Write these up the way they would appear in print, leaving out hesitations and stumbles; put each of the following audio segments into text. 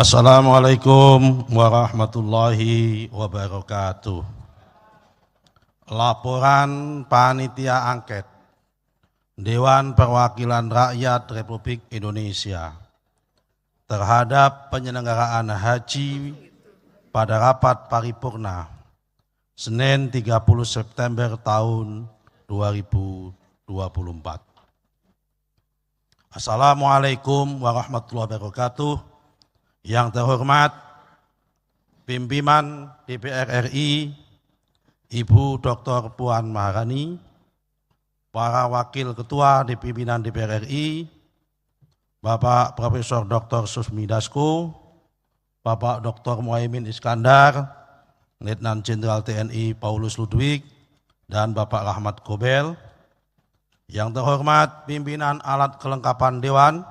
Assalamualaikum warahmatullahi wabarakatuh. Laporan Panitia Angket Dewan Perwakilan Rakyat Republik Indonesia terhadap penyelenggaraan haji pada rapat paripurna Senin 30 September tahun 2024. Assalamualaikum warahmatullahi wabarakatuh. Yang terhormat pimpinan DPR RI, Ibu Dr. Puan Maharani, para wakil ketua di pimpinan DPR RI, Bapak Profesor Dr. Susmi Dasko, Bapak Dr. Muhaimin Iskandar, Letnan Jenderal TNI Paulus Ludwig, dan Bapak Rahmat Gobel. Yang terhormat pimpinan alat kelengkapan Dewan,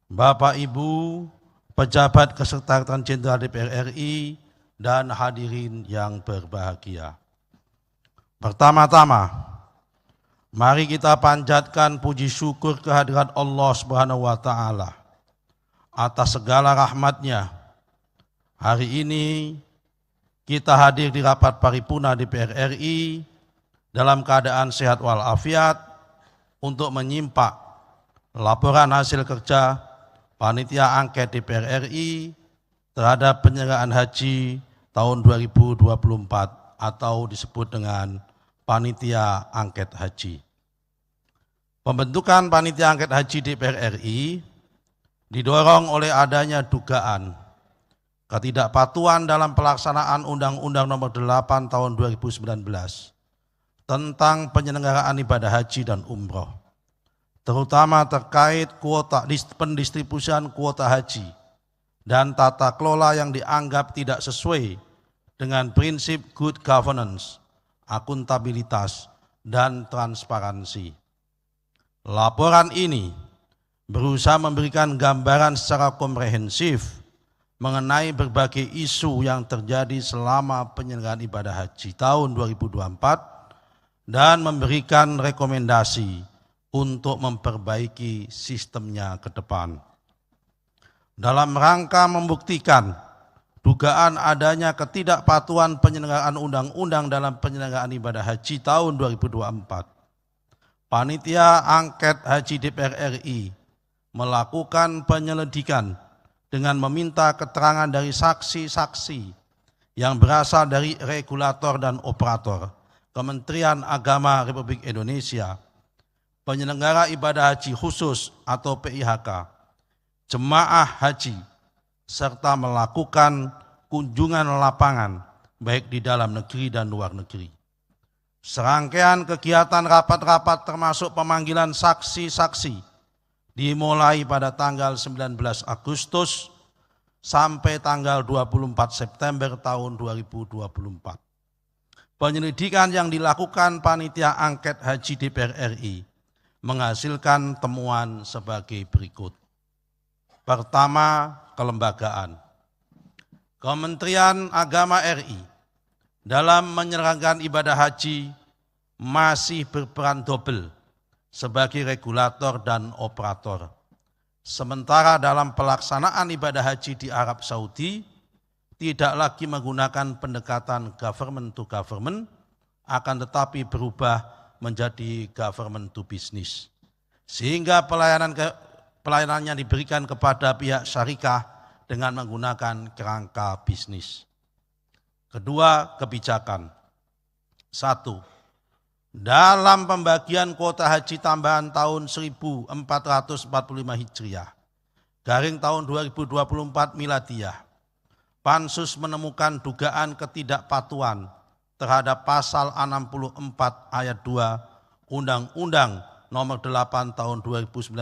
Bapak Ibu pejabat kesekretariatan Jenderal DPR RI dan hadirin yang berbahagia. Pertama-tama, mari kita panjatkan puji syukur kehadirat Allah Subhanahu wa Ta'ala atas segala rahmat-Nya. Hari ini kita hadir di rapat paripurna DPR RI dalam keadaan sehat walafiat untuk menyimak laporan hasil kerja Panitia Angket DPR RI terhadap penyelenggaraan haji tahun 2024 atau disebut dengan Panitia Angket Haji. Pembentukan Panitia Angket Haji DPR RI didorong oleh adanya dugaan ketidakpatuhan dalam pelaksanaan Undang-Undang Nomor 8 Tahun 2019 tentang penyelenggaraan ibadah haji dan umroh, terutama terkait kuota pendistribusian kuota haji dan tata kelola yang dianggap tidak sesuai dengan prinsip good governance, akuntabilitas, dan transparansi. Laporan ini berusaha memberikan gambaran secara komprehensif mengenai berbagai isu yang terjadi selama penyelenggaraan ibadah haji tahun 2024 dan memberikan rekomendasi untuk memperbaiki sistemnya ke depan. Dalam rangka membuktikan dugaan adanya ketidakpatuhan penyelenggaraan undang-undang dalam penyelenggaraan ibadah haji tahun 2024, Panitia Angket Haji DPR RI melakukan penyelidikan dengan meminta keterangan dari saksi-saksi yang berasal dari regulator dan operator Kementerian Agama Republik Indonesia, penyelenggara ibadah haji khusus atau PIHK, jemaah haji, serta melakukan kunjungan lapangan baik di dalam negeri dan luar negeri. Serangkaian kegiatan rapat-rapat termasuk pemanggilan saksi-saksi dimulai pada tanggal 19 Agustus sampai tanggal 24 September tahun 2024. Penyelidikan yang dilakukan Panitia Angket Haji DPR RI menghasilkan temuan sebagai berikut. Pertama, kelembagaan. Kementerian Agama RI dalam menyelenggarakan ibadah haji masih berperan double sebagai regulator dan operator. Sementara dalam pelaksanaan ibadah haji di Arab Saudi tidak lagi menggunakan pendekatan government to government, akan tetapi berubah menjadi government to business, sehingga pelayanannya diberikan kepada pihak syarikah dengan menggunakan kerangka bisnis. Kedua, kebijakan. 1. Dalam pembagian kuota haji tambahan tahun 1445 Hijriah, garing tahun 2024 Miladiyah, Pansus menemukan dugaan ketidakpatuhan terhadap pasal 64 ayat 2 Undang-Undang Nomor 8 Tahun 2019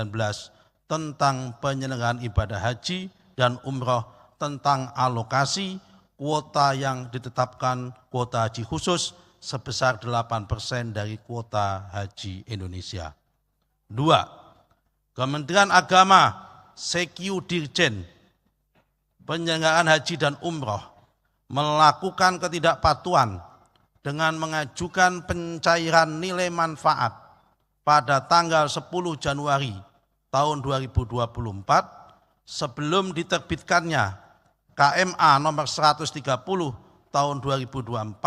tentang penyelenggaraan ibadah haji dan umroh tentang alokasi kuota yang ditetapkan kuota haji khusus sebesar 8% dari kuota haji Indonesia. 2. Kementerian Agama Sekyu Dirjen Penyelenggaraan Haji dan Umroh melakukan ketidakpatuhan dengan mengajukan pencairan nilai manfaat pada tanggal 10 Januari tahun 2024 sebelum diterbitkannya KMA nomor 130 tahun 2024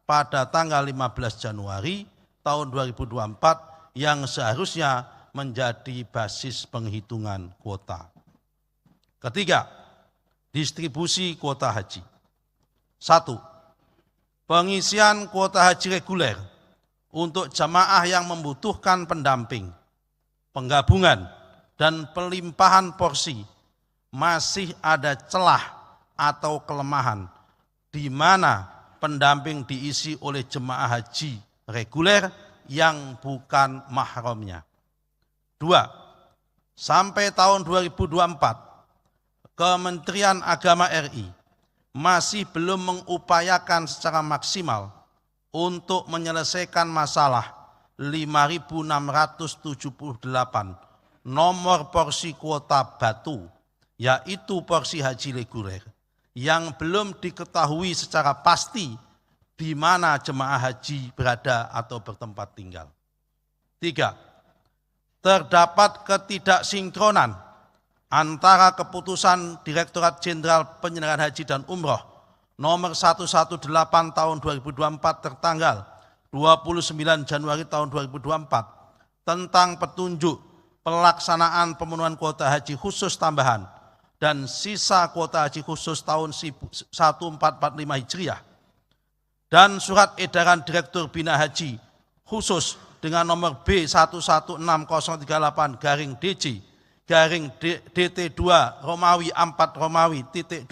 pada tanggal 15 Januari tahun 2024 yang seharusnya menjadi basis penghitungan kuota. Ketiga, distribusi kuota haji. 1. Pengisian kuota haji reguler untuk jamaah yang membutuhkan pendamping, penggabungan, dan pelimpahan porsi masih ada celah atau kelemahan di mana pendamping diisi oleh jemaah haji reguler yang bukan mahramnya. 2. Sampai tahun 2024, Kementerian Agama RI masih belum mengupayakan secara maksimal untuk menyelesaikan masalah 5.678 nomor porsi kuota batu, yaitu porsi haji reguler, yang belum diketahui secara pasti di mana jemaah haji berada atau bertempat tinggal. 3. Terdapat ketidaksinkronan antara keputusan Direktorat Jenderal Penyelenggaraan Haji dan Umroh nomor 118 tahun 2024 tertanggal 29 Januari tahun 2024 tentang petunjuk pelaksanaan pemenuhan kuota haji khusus tambahan dan sisa kuota haji khusus tahun 1445 Hijriah dan surat edaran Direktur Bina Haji khusus dengan nomor B11608-DJ-DT2 Romawi 4 Romawi .2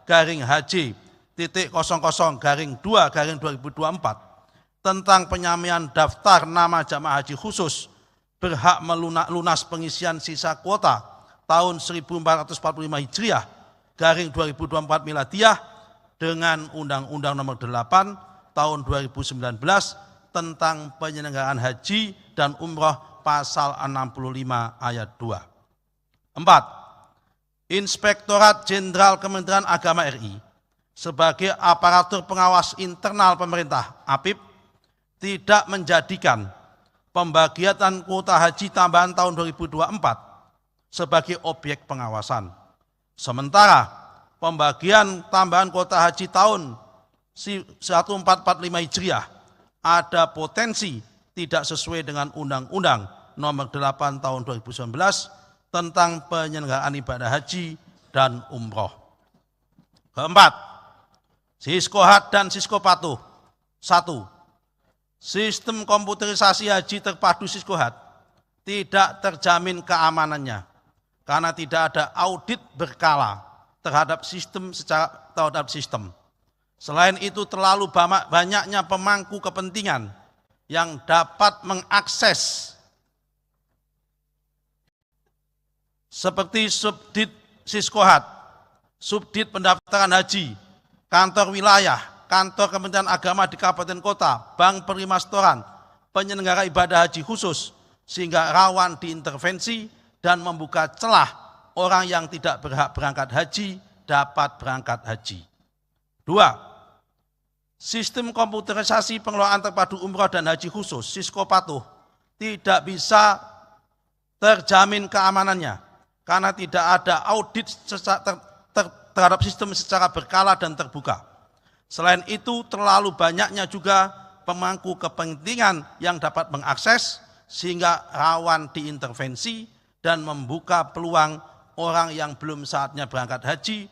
HJ.00-2-2024 tentang penyamian daftar nama jamaah haji khusus berhak lunas pengisian sisa kuota tahun 1445 Hijriah /2024 Miladiah dengan Undang-Undang Nomor 8 Tahun 2019 tentang penyelenggaraan haji dan umroh pasal 65 ayat 2. 4. Inspektorat Jenderal Kementerian Agama RI sebagai aparatur pengawas internal pemerintah APIP tidak menjadikan pembagian kuota haji tambahan tahun 2024 sebagai objek pengawasan. Sementara pembagian tambahan kuota haji tahun 1445 Hijriah ada potensi tidak sesuai dengan Undang-Undang Nomor 8 Tahun 2019 tentang penyelenggaraan ibadah haji dan umroh. Keempat, Siskohat dan Siskopatuh. 1. Sistem komputerisasi haji terpadu Siskohat tidak terjamin keamanannya karena tidak ada audit berkala terhadap sistem. Selain itu terlalu banyaknya pemangku kepentingan yang dapat mengakses seperti Subdit Siskohat, Subdit Pendaftaran Haji, kantor wilayah, kantor Kementerian Agama di kabupaten kota, bank perimastoran, penyelenggara ibadah haji khusus, sehingga rawan diintervensi dan membuka celah orang yang tidak berhak berangkat haji dapat berangkat haji. 2. Sistem komputerisasi pengelolaan terpadu umroh dan haji khusus, Siskopatuh, tidak bisa terjamin keamanannya karena tidak ada audit terhadap sistem secara berkala dan terbuka. Selain itu terlalu banyaknya juga pemangku kepentingan yang dapat mengakses sehingga rawan diintervensi dan membuka peluang orang yang belum saatnya berangkat haji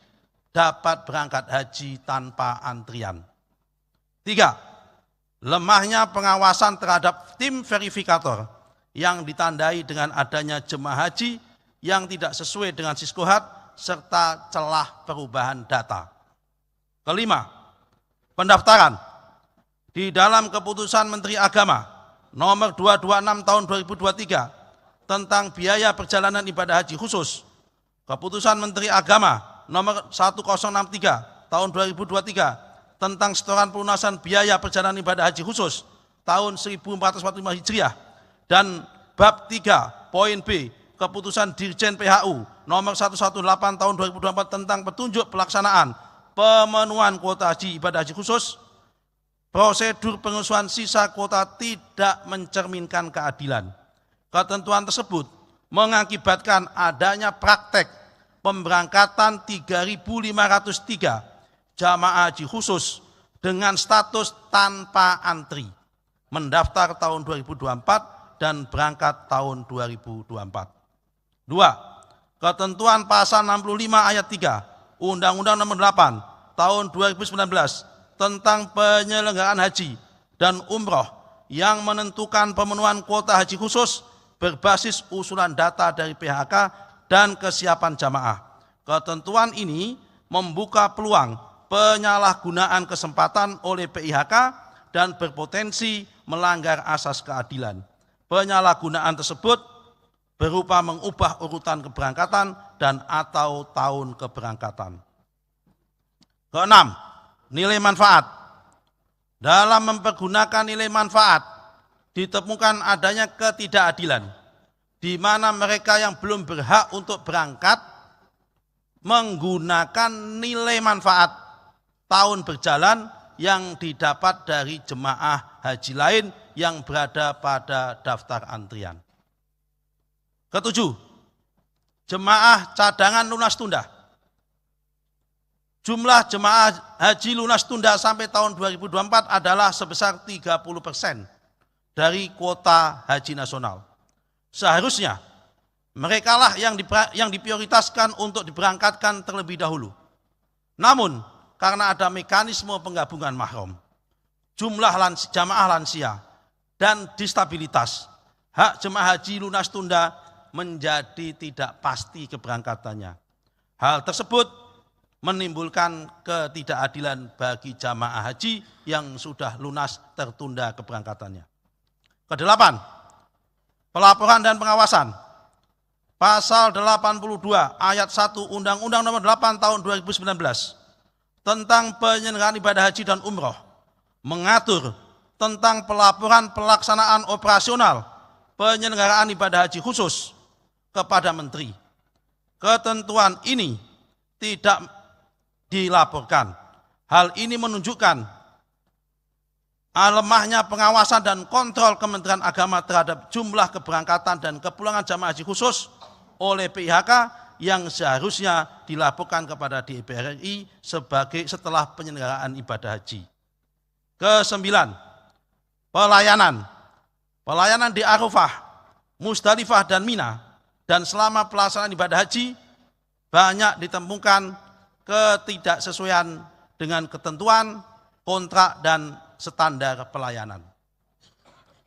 dapat berangkat haji tanpa antrian. 3. Lemahnya pengawasan terhadap tim verifikator yang ditandai dengan adanya jemaah haji yang tidak sesuai dengan Siskohat serta celah perubahan data. 5. Pendaftaran. Di dalam keputusan Menteri Agama nomor 226 tahun 2023 tentang biaya perjalanan ibadah haji khusus, keputusan Menteri Agama nomor 1063 tahun 2023 tentang setoran pelunasan biaya perjalanan ibadah haji khusus tahun 1445 Hijriah dan bab 3 poin B keputusan Dirjen PHU nomor 118 tahun 2024 tentang petunjuk pelaksanaan pemenuhan kuota haji ibadah haji khusus, prosedur pengusuhan sisa kuota tidak mencerminkan keadilan. Ketentuan tersebut mengakibatkan adanya praktek pemberangkatan 3.503 jamaah haji khusus dengan status tanpa antri, mendaftar tahun 2024 dan berangkat tahun 2024. 2. Ketentuan pasal 65 ayat 3 Undang-Undang Nomor 8 tahun 2019 tentang penyelenggaraan haji dan umroh yang menentukan pemenuhan kuota haji khusus berbasis usulan data dari PHK dan kesiapan jamaah. Ketentuan ini membuka peluang penyalahgunaan kesempatan oleh PIHK dan berpotensi melanggar asas keadilan. Penyalahgunaan tersebut berupa mengubah urutan keberangkatan dan atau tahun keberangkatan. Keenam, nilai manfaat. Dalam mempergunakan nilai manfaat ditemukan adanya ketidakadilan, di mana mereka yang belum berhak untuk berangkat menggunakan nilai manfaat tahun berjalan yang didapat dari jemaah haji lain yang berada pada daftar antrian. Ketujuh, jemaah cadangan lunas tunda. Jumlah jemaah haji lunas tunda sampai tahun 2024 adalah sebesar 30% dari kuota haji nasional. Seharusnya merekalah yang diprioritaskan untuk diberangkatkan terlebih dahulu. Namun karena ada mekanisme penggabungan mahram, jumlah jamaah lansia, dan distabilitas, hak jemaah haji lunas tunda menjadi tidak pasti keberangkatannya. Hal tersebut menimbulkan ketidakadilan bagi jamaah haji yang sudah lunas tertunda keberangkatannya. Kedelapan, pelaporan dan pengawasan. Pasal 82 ayat 1 Undang-Undang Nomor 8 tahun 2019 tentang penyelenggaraan ibadah haji dan umroh mengatur tentang pelaporan pelaksanaan operasional penyelenggaraan ibadah haji khusus kepada Menteri. Ketentuan ini tidak dilaporkan. Hal ini menunjukkan lemahnya pengawasan dan kontrol Kementerian Agama terhadap jumlah keberangkatan dan kepulangan jamaah haji khusus oleh PIHK yang seharusnya dilaporkan kepada DPR RI setelah penyelenggaraan ibadah haji. Kesembilan, pelayanan. Pelayanan di Arafah, Musdalifah dan Mina dan selama pelaksanaan ibadah haji banyak ditemukan ketidaksesuaian dengan ketentuan, kontrak, dan standar pelayanan.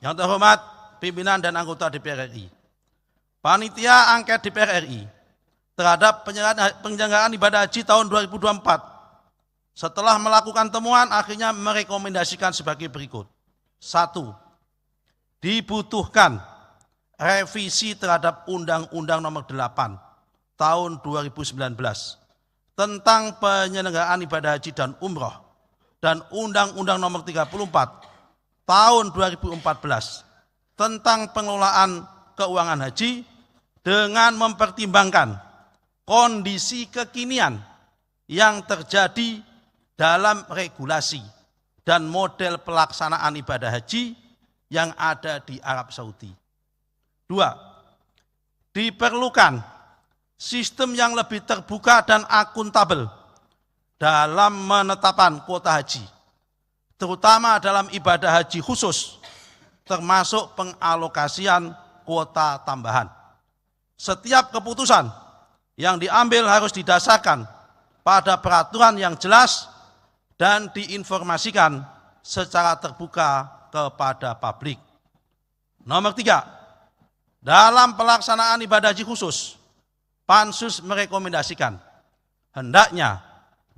Yang terhormat pimpinan dan anggota DPR RI, Panitia Angket DPR RI terhadap penyelenggaraan ibadah haji tahun 2024 setelah melakukan temuan akhirnya merekomendasikan sebagai berikut. 1. Dibutuhkan revisi terhadap Undang-Undang Nomor 8 tahun 2019 tentang penyelenggaraan ibadah haji dan umroh dan Undang-Undang Nomor 34 tahun 2014 tentang pengelolaan keuangan haji dengan mempertimbangkan kondisi kekinian yang terjadi dalam regulasi dan model pelaksanaan ibadah haji yang ada di Arab Saudi. 2. Diperlukan sistem yang lebih terbuka dan akuntabel dalam menetapkan kuota haji, terutama dalam ibadah haji khusus, termasuk pengalokasian kuota tambahan. Setiap keputusan yang diambil harus didasarkan pada peraturan yang jelas dan diinformasikan secara terbuka kepada publik. Nomor 3, dalam pelaksanaan ibadah haji khusus, Pansus merekomendasikan hendaknya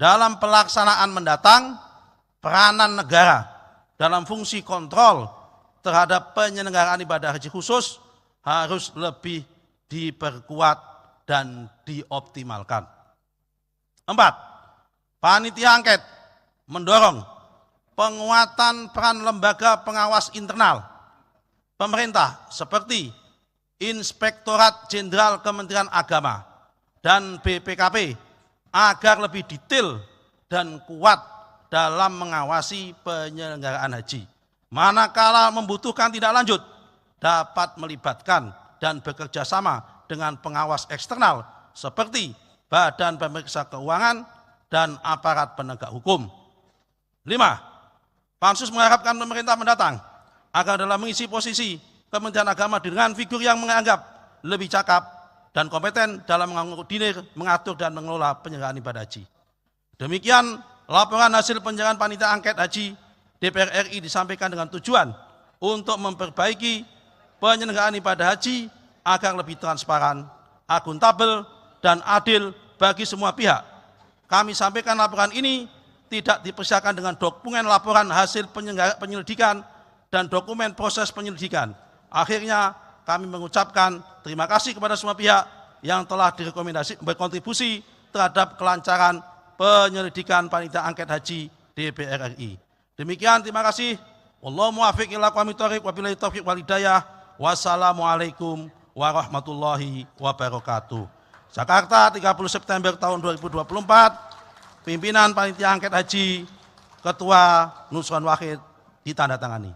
dalam pelaksanaan mendatang peranan negara dalam fungsi kontrol terhadap penyelenggaraan ibadah haji khusus harus lebih diperkuat dan dioptimalkan. 4. Panitia angket mendorong penguatan peran lembaga pengawas internal pemerintah seperti Inspektorat Jenderal Kementerian Agama dan BPKP agar lebih detail dan kuat dalam mengawasi penyelenggaraan haji. Manakala membutuhkan tindak lanjut, dapat melibatkan dan bekerja sama dengan pengawas eksternal seperti Badan Pemeriksa Keuangan, dan aparat penegak hukum. 5. Pansus mengharapkan pemerintah mendatang agar dalam mengisi posisi Kementerian Agama dengan figur yang menganggap lebih cakap dan kompeten dalam mengoordinir, mengatur, dan mengelola penyelenggaraan ibadah haji. Demikian laporan hasil penyelenggaraan panitia angket haji DPR RI disampaikan dengan tujuan untuk memperbaiki penyelenggaraan ibadah haji agar lebih transparan, akuntabel, dan adil bagi semua pihak. Kami sampaikan laporan ini tidak dipersiapkan dengan dokumen laporan hasil penyelidikan dan dokumen proses penyelidikan. Akhirnya kami mengucapkan terima kasih kepada semua pihak yang telah berkontribusi terhadap kelancaran penyelidikan panitia angket haji DPR RI. Demikian, terima kasih. Wallahu muwaffiq ila aqwamit thoriq, wabillahi taufiq wal hidayah. Wassalamualaikum warahmatullahi wabarakatuh. Jakarta, 30 September tahun 2024, pimpinan panitia angket haji, Ketua Nusron Wahid ditandatangani.